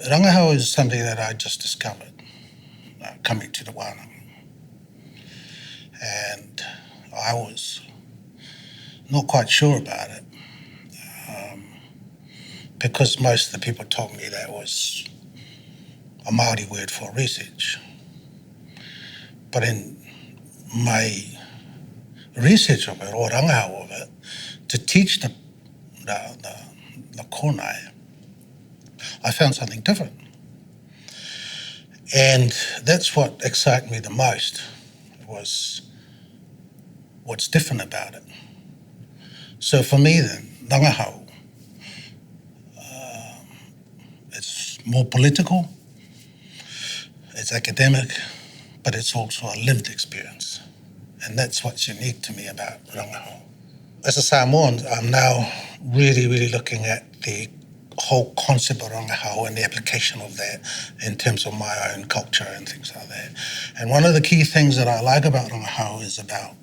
Rangahau is something that I just discovered coming to the Wānanga. And I was not quite sure about it because most of the people told me that was a Māori word for research. But in my research of it, or rangahau of it, to teach the konai, I found something different. And that's what excited me the most, was what's different about it. So for me then, rangahau, it's more political, it's academic, but it's also a lived experience. And that's what's unique to me about Rangahau. As a Samoan, I'm now really looking at the whole concept of Rangahau and the application of that in terms of my own culture and things like that. And one of the key things that I like about Rangahau is about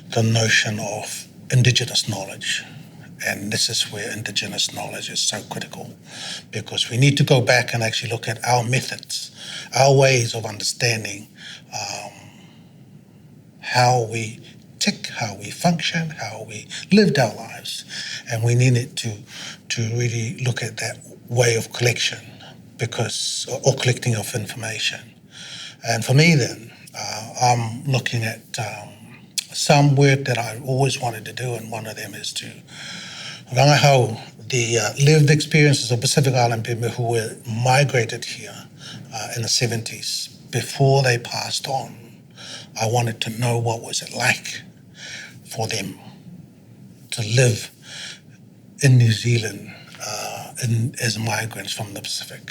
the notion of Indigenous knowledge. And this is where Indigenous knowledge is so critical, because we need to go back and actually look at our methods, our ways of understanding how we tick, how we function, how we lived our lives. And we needed to really look at that way of collection, or collecting of information. And for me then, I'm looking at some work that I always wanted to do, and one of them is to Rangahau, the lived experiences of Pacific Island people who were migrated here in the 70s, before they passed on. I wanted to know what was it like for them to live in New Zealand as migrants from the Pacific.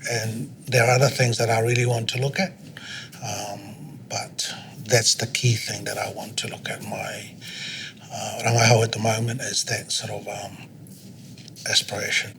And there are other things that I really want to look at, but that's the key thing that I want to look at. My Rangahau at the moment is that sort of aspiration.